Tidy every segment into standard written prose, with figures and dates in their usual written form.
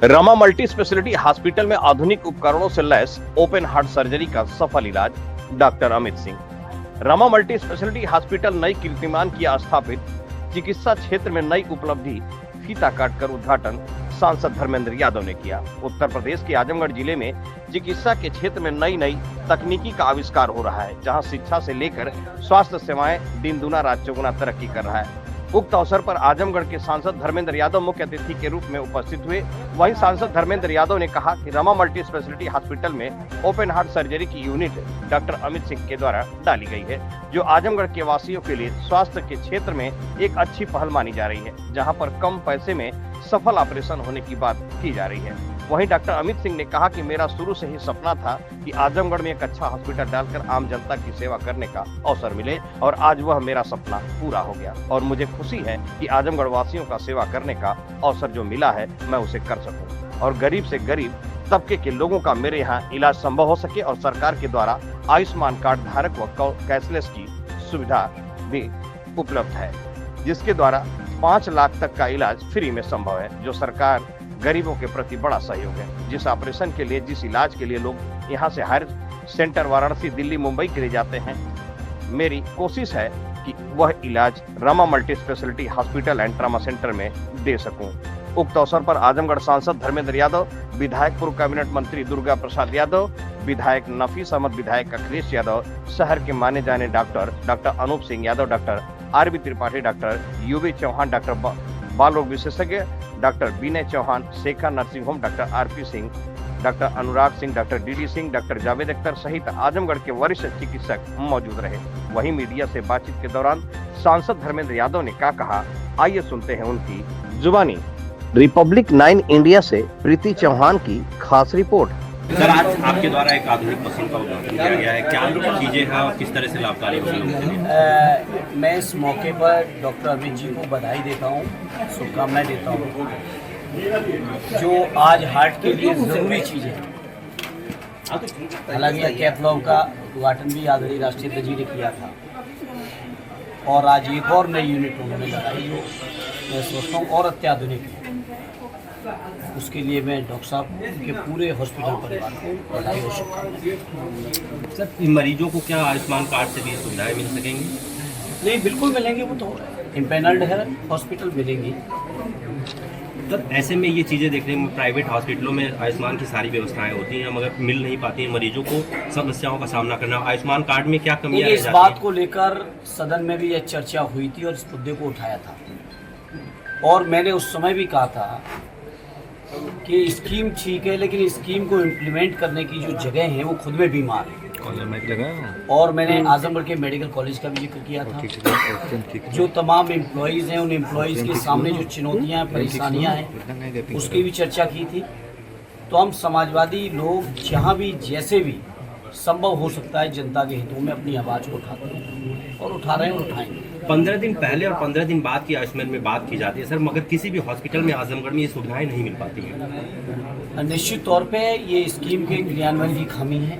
Rama multi speciality hospital में आधुनिक उपकरणों से लैस ओपन हार्ट सर्जरी का सफल इलाज। Doctor Amit Singh. Rama multi speciality hospital नई कीर्तिमान की स्थापित चिकित्सा क्षेत्र में नई उपलब्धि फीता काटकर उद्घाटन सांसद धर्मेंद्र यादव ने किया। उत्तर प्रदेश के आजमगढ़ जिले में चिकित्सा के क्षेत्र में नई तकनीकी का आविष्कार हो रहा है, जहां शिक्षा से लेकर स्वास्थ्य सेवाएं दिन दुना रात चौगुना तरक्की कर रहा है। उक्त अवसर पर आजमगढ़ के सांसद धर्मेंद्र यादव मुख्य अतिथि के रूप में उपस्थित हुए। वहीं सांसद धर्मेंद्र यादव ने कहा कि रमा मल्टी स्पेशलिटी हॉस्पिटल में ओपन हार्ट सर्जरी की यूनिट डॉक्टर अमित सिंह के द्वारा डाली गई है, जो आजमगढ़ के वासियों के लिए स्वास्थ्य के क्षेत्र में एक अच्छी पहल मानी जा रही है, जहां पर कम पैसे में सफल ऑपरेशन होने की बात की जा रही है। वहीं डॉक्टर अमित सिंह ने कहा कि मेरा शुरू से ही सपना था कि आजमगढ़ में एक अच्छा हॉस्पिटल डालकर आम जनता की सेवा करने का अवसर मिले, और आज वह मेरा सपना पूरा हो गया और मुझे खुशी है कि आजमगढ़ वासियों का सेवा करने का अवसर जो मिला है मैं उसे कर सकूं और गरीब से गरीब तबके के लोगों का मेरे यहाँ इलाज संभव हो सके। और सरकार के द्वारा आयुष्मान कार्ड धारक व कैशलेस की सुविधा भी उपलब्ध है, जिसके द्वारा 5 लाख तक का इलाज फ्री में संभव है, जो सरकार गरीबों के प्रति बड़ा सहयोग है। जिस ऑपरेशन के लिए, जिस इलाज के लिए लोग यहाँ से हायर सेंटर वाराणसी, दिल्ली, मुंबई के लिए जाते हैं, मेरी कोशिश है कि वह इलाज Rama multi speciality hospital and trauma centre में दे सकूं। उक्त अवसर पर आजमगढ़ सांसद धर्मेंद्र यादव, विधायक पूर्व कैबिनेट मंत्री दुर्गा प्रसाद यादव, विधायक नफीस अहमद, विधायक अखिलेश यादव, शहर के माने जाने doctor Anup Singh Yadav, doctor RB Tripathi, doctor UV Chauhan, doctor बाल रोग विशेषज्ञ doctor Vinay Chauhan, Shekhar nursing home doctor RP Singh, doctor Anurag Singh, doctor DD Singh, doctor Javed Akhtar सहित आजमगढ़ के वरिष्ठ चिकित्सक मौजूद रहे। वहीं मीडिया से बातचीत के दौरान सांसद धर्मेंद्र यादव ने क्या कहा, आइए सुनते हैं उनकी जुबानी। रिपब्लिक 9 इंडिया से प्रीति चौहान की खास रिपोर्ट। सर, आज आपके द्वारा एक आधुनिक मशीन का उद्घाटन किया गया है, क्या चीजें हैं और किस तरह से लाभकारी होगी? मैं इस मौके पर डॉक्टर अमित जी को बधाई देता हूँ, शुभकामनाएं देता हूँ। जो आज हार्ट के लिए ज़रूरी चीज़ें हैं, हालांकि कैथलॉब का उद्घाटन भी आदरणीय राष्ट्रीय अध्यक्ष जी ने किया था, और आज एक और नई यूनिट उन्होंने लगाई जो मैं सोचता हूँ और अत्याधुनिक है। उसके लिए मैं डॉक्टर साहब के पूरे हॉस्पिटल परिवार को बधाई और शुभकामनाएं। सर, मरीजों को क्या आयुष्मान कार्ड से भी सुविधाएं मिल सकेंगी? नहीं, बिल्कुल मिलेंगी, वो तो इम्पेनल्ड है हॉस्पिटल, मिलेंगी। सर, ऐसे में ये चीज़ें देखने में प्राइवेट हॉस्पिटलों में आयुष्मान की सारी व्यवस्थाएं होती हैं, मगर मिल नहीं पाती हैं, मरीजों को समस्याओं का सामना करना। आयुष्मान कार्ड में क्या कमियां रह जाती हैं? इस बात को लेकर सदन में भी यह चर्चा हुई थी और इस मुद्दे को उठाया था, और मैंने उस समय भी कहा था कि स्कीम ठीक है, लेकिन स्कीम को इम्प्लीमेंट करने की जो जगह है वो खुद में बीमार है। और मैंने आजमगढ़ के मेडिकल कॉलेज का भी जिक्र किया था। जो तमाम एम्प्लॉयज़ हैं, उन एम्प्लॉयज़ के सामने जो चुनौतियाँ, परेशानियाँ हैं, उसकी भी चर्चा की थी। तो हम समाजवादी लोग जहाँ भी जैसे भी संभव हो सकता है जनता के हितों में अपनी आवाज़ को उठाते हैं और उठा रहे हैं और उठाएंगे। 15 दिन पहले और 15 दिन बाद की आयुष्मान में बात की जाती है सर, मगर किसी भी हॉस्पिटल में आजमगढ़ में ये सुविधाएं नहीं मिल पाती हैं। निश्चित तौर पे ये स्कीम के क्रियान्वयन की खामी है,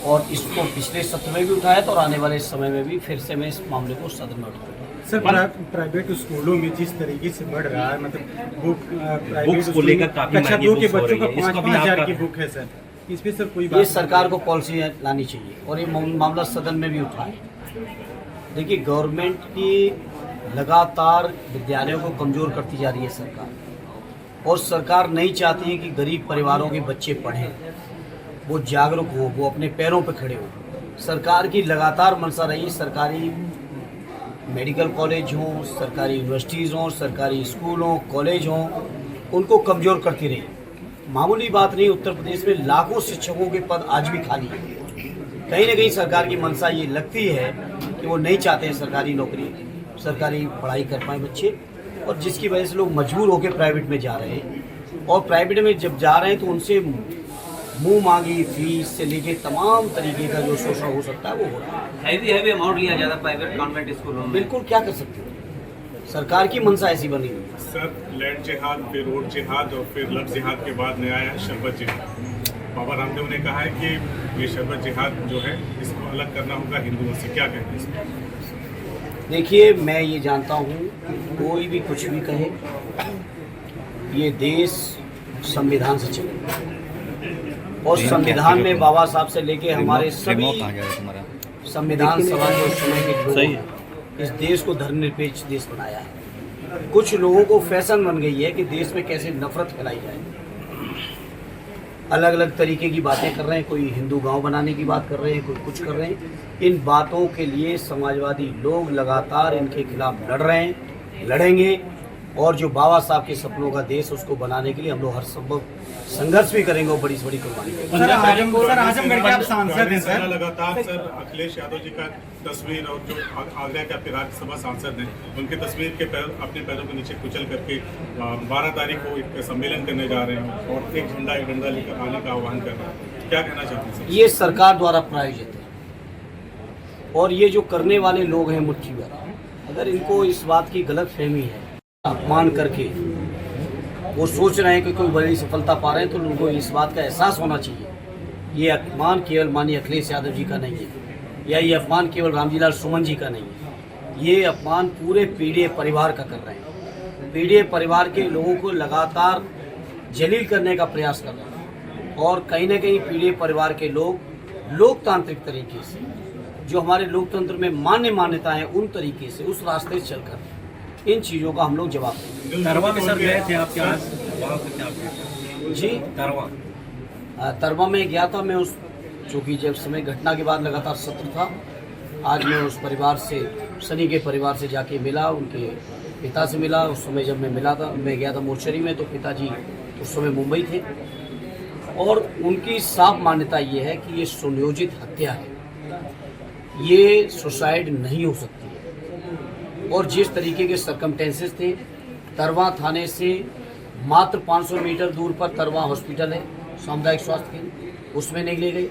और इसको पिछले सत्र में भी उठाया था और आने वाले समय में भी फिर से मैं इस मामले को सदन में उठाऊंगा। सर, प्राइवेट स्कूलों में जिस तरीके से बढ़ रहा है, मतलब बुक्स को लेकर काफी कक्षा 2 के बच्चों का 5,000 की आपका बुक है सर, इस पे सर कोई बात? ये सरकार को पॉलिसी लानी चाहिए और ये मामला सदन में भी उठाए। देखिए, गवर्नमेंट की लगातार विद्यालयों को कमज़ोर करती जा रही है सरकार, और सरकार नहीं चाहती है कि गरीब परिवारों के बच्चे पढ़ें, वो जागरूक हो, वो अपने पैरों पर खड़े हो। सरकार की लगातार मंशा रही, सरकारी मेडिकल कॉलेज हों, सरकारी यूनिवर्सिटीज़ हों, सरकारी स्कूल हों, कॉलेज हों, उनको कमज़ोर करती रही। मामूली बात नहीं, उत्तर प्रदेश में लाखों शिक्षकों के पद आज भी खाली हैं। कहीं ना कहीं सरकार की मंशा ये लगती है कि वो नहीं चाहते हैं सरकारी नौकरी, सरकारी पढ़ाई कर पाए बच्चे, और जिसकी वजह से लोग मजबूर होकर प्राइवेट में जा रहे हैं। और प्राइवेट में जब जा रहे हैं तो उनसे मुंह मांगी फीस से लेके तमाम तरीके का जो शोषण हो सकता है वो हो रहा है। हैवी अमाउंट लिया जाता है प्राइवेट कॉन्वेंट स्कूलों में। बिल्कुल, क्या कर सकते हो, सरकार की मंशा ऐसी बनी हुई है। सर, लैंड जिहाद, फिर रोड जिहाद और फिर लव जिहाद के बाद नया आया शरबत जिहाद। बाबा रामदेव ने कहा है कि ये शरबत जिहाद जो है इसको अलग करना होगा हिंदुओं से, क्या कहते हैं इसमें? देखिए, मैं ये जानता हूँ कोई भी कुछ भी कहे, ये देश संविधान से चले और संविधान में बाबा साहब से लेके हमारे सभी संविधान सभा के उस समय के लोग इस देश को धर्मनिरपेक्ष देश बनाया है। कुछ लोगों को फैशन बन गई है कि देश में कैसे नफरत फैलाई जाए, अलग अलग तरीके की बातें कर रहे हैं, कोई हिंदू गांव बनाने की बात कर रहे हैं, कोई कुछ कर रहे हैं। इन बातों के लिए समाजवादी लोग लगातार इनके खिलाफ लड़ रहे हैं, लड़ेंगे और जो बाबा साहब के सपनों का देश उसको बनाने के लिए हम लोग हर संभव संघर्ष भी करेंगे और बड़ी से बड़ी कुर्बानी करेंगे। सर आजमगढ़ के आप सांसद हैं सर। लगातार सर अखिलेश यादव जी का तस्वीर और जो आगरा के आपके राज्यसभा सांसद हैं उनकी तस्वीर के अपने पैरों के नीचे कुचल करके 12 तारीख को एक सम्मेलन करने जा रहे हैं और एक डंडा लेकर आने का आह्वान कर रहे हैं, क्या कहना चाहते हैं? ये सरकार द्वारा प्रायोजित है और ये जो करने वाले लोग हैं मुट्ठी भर, अगर इनको इस बात की गलत फहमी है, अपमान करके वो सोच रहे हैं कि कोई बड़ी सफलता पा रहे हैं, तो उनको इस बात का एहसास होना चाहिए ये अपमान केवल माननीय अखिलेश यादव जी का नहीं है या ये अपमान केवल रामजीलाल सुमन जी का नहीं है, ये अपमान पूरे पीडीए परिवार का कर रहे हैं। पीडीए परिवार के लोगों को लगातार जलील करने का प्रयास कर रहे हैं और कहीं ना कहीं पीडीए परिवार के लोग लोकतांत्रिक तरीके से जो हमारे लोकतंत्र में मान्यता है उन तरीके से उस रास्ते से चलकर इन चीज़ों का हम लोग जवाब देंगे। तरवा में सर गए थे आप, क्या वहाँ पे क्या आपने? जी तरवा में गया था मैं, उस चूँकि जब समय घटना के बाद लगातार सत्र था, आज मैं उस परिवार से सनी के परिवार से जाके मिला, उनके पिता से मिला। उस समय जब मैं मिला था, मैं गया था मोर्चरी में, तो पिताजी उस समय मुंबई थे और उनकी साफ मान्यता ये है कि ये सुनियोजित हत्या है, ये सुसाइड नहीं हो सकती है। और जिस तरीके के सर्कमटेंसेस थे, तरवा थाने से मात्र 500 मीटर दूर पर तरवा हॉस्पिटल है, सामुदायिक स्वास्थ्य केंद्र, उसमें नहीं ले गए।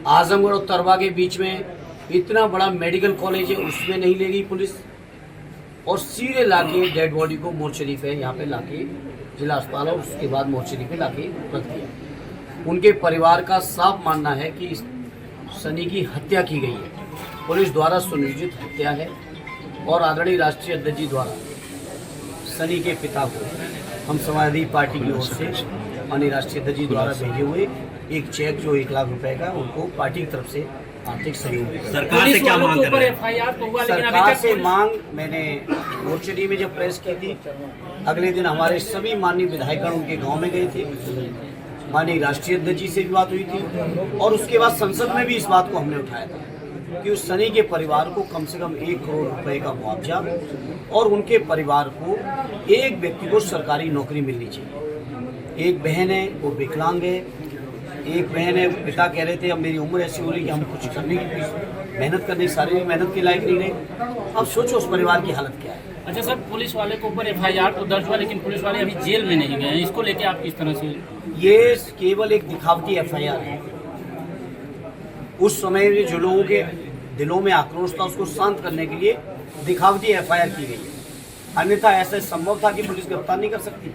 आजमगढ़ और तरवा के बीच में इतना बड़ा मेडिकल कॉलेज है, उसमें नहीं ले गई पुलिस और सीधे लाके डेड बॉडी को मोर्चरी पे यहाँ पे लाके जिला अस्पताल और उसके बाद मोर्चरी पे लाके रख दिया। उनके परिवार का साफ मानना है कि सनी की हत्या की गई है, पुलिस द्वारा सुनियोजित हत्या है और आदरणीय राष्ट्रीय अध्यक्ष जी द्वारा सनी के पिता को हम समाजवादी पार्टी की ओर से माननीय राष्ट्रीय अध्यक्ष जी द्वारा भेजे हुए एक चेक जो 1 लाख रुपए का उनको पार्टी की तरफ से आर्थिक सहयोग सरकार से क्या मांग कर रहे हैं? सरकार से मांग मैंने मोर्चरी में जब प्रेस की थी, अगले दिन हमारे सभी माननीय विधायकगण उनके गांव में गए थे, माननीय राष्ट्रीय अध्यक्ष जी से भी बात हुई थी और उसके बाद संसद में भी इस बात को हमने उठाया था कि उस सनी के परिवार को कम से कम 1 करोड़ रुपए का मुआवजा और उनके परिवार को एक व्यक्ति को सरकारी नौकरी मिलनी चाहिए। एक बहन है वो विकलांग है, एक बहन है पिता कह रहे थे अब मेरी उम्र ऐसी हो रही कि हम कुछ करने की मेहनत करने शारीरिक मेहनत के लायक नहीं रहे। अब सोचो उस परिवार की हालत क्या है। अच्छा सर, पुलिस वाले के ऊपर FIR तो दर्ज हुआ लेकिन पुलिस वाले अभी जेल में नहीं गए हैं, इसको लेके आप किस तरह से? ये केवल एक दिखावटी FIR है। उस समय जो लोगों के दिलों में आक्रोश था उसको शांत करने के लिए दिखावटी FIR की गई है, अन्यथा ऐसा संभव था कि पुलिस गिरफ्तार नहीं कर सकती।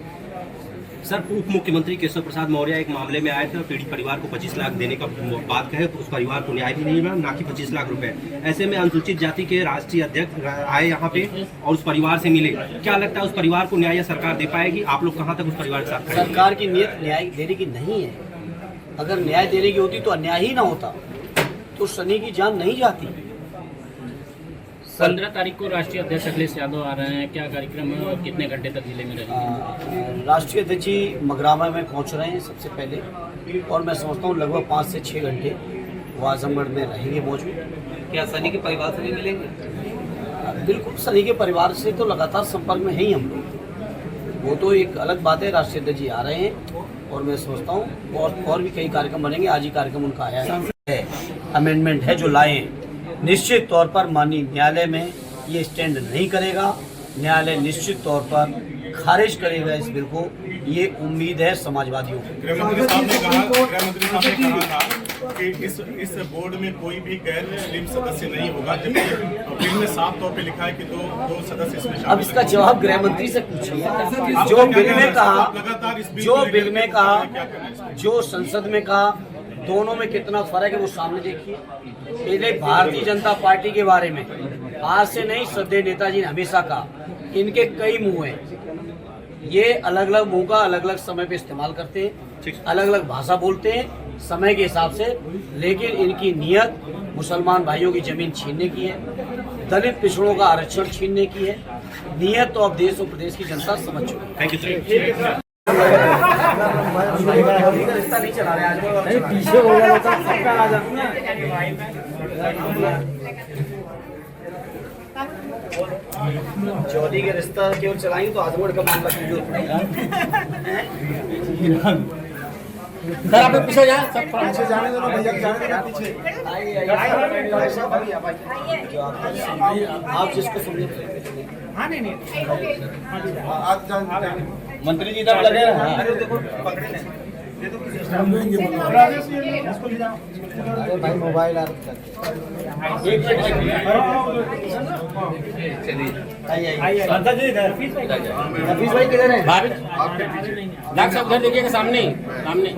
सर, उप मुख्यमंत्री केशव प्रसाद मौर्य एक मामले में आए थे और पीड़ित परिवार को 25 लाख देने का बात कहे तो उस परिवार को न्याय भी नहीं मिला, ना कि 25 लाख रुपए। ऐसे में अनुसूचित जाति के राष्ट्रीय अध्यक्ष आए यहाँ पे और उस परिवार से मिले, क्या लगता है उस परिवार को न्याय सरकार दे पाएगी? आप लोग कहाँ तक उस परिवार के साथ खड़े हैं? सरकार की नीयत न्याय देने की नहीं है। अगर न्याय देने की होती तो अन्याय ही ना होता, तो सनी की जान नहीं जाती। 15 तारीख को राष्ट्रीय अध्यक्ष अखिलेश यादव आ रहे हैं, क्या कार्यक्रम है और कितने घंटे तक जिले में रहेंगे? राष्ट्रीय अध्यक्ष जी मगरामा में पहुंच रहे हैं सबसे पहले, और मैं समझता हूं लगभग 5 से 6 घंटे वो आजमगढ़ में रहेंगे मौजूद। क्या सनी के परिवार से भी मिलेंगे? बिल्कुल, सनी के परिवार से तो लगातार संपर्क में है ही हम लोग, वो तो एक अलग बात है। राष्ट्रीय अध्यक्ष जी आ रहे हैं और मैं समझता हूँ और भी कई कार्यक्रम बनेंगे। आज ही कार्यक्रम उनका आया है, अमेंडमेंट है जो लाए हैं। निश्चित तौर पर माननीय न्यायालय में ये स्टैंड नहीं करेगा, न्यायालय निश्चित तौर पर खारिज करेगा इस बिल को, ये उम्मीद है समाजवादियों को। गृहमंत्री साहब ने कहा था कि इस बोर्ड में कोई भी गैर मुस्लिम सदस्य नहीं होगा, जबकि बिल में साफ तौर पे लिखा है कि दो सदस्य इसमें शामिल। अब इसका जवाब गृह मंत्री से पूछिए। जो बिल में कहा, जो संसद में कहा, दोनों में कितना फर्क है वो सामने देखिए। पहले भारतीय जनता पार्टी के बारे में आज से नहीं, श्रद्धेय नेताजी ने हमेशा कहा, इनके कई मुंह हैं। ये अलग अलग मुंह का अलग अलग समय पे इस्तेमाल करते हैं, अलग अलग भाषा बोलते हैं समय के हिसाब से, लेकिन इनकी नीयत मुसलमान भाइयों की जमीन छीनने की है, दलित पिछड़ों का आरक्षण छीनने की है। नीयत तो अब देश और प्रदेश की जनता समझ चुकी है। Thank you sir. रिश्ता नहीं चला रहे आज पीछे हो गया तो सबका आ जाता ना। चौधरी के रिश्ता केवल चलाएंगे तो आजमगढ़ का मामला की जरूरत पड़ेगा। सर आप लोग पीछे जाए, सब पीछे जाने दो ना भैया, जाने दो ना पीछे। आप जिसको सुनिए आज जान मंत्री जी तब लगे हैं। अरे भाई मोबाइल आ हफीज भाई किधर है? डॉक्टर साहब उधर देखिएगा, सामने सामने।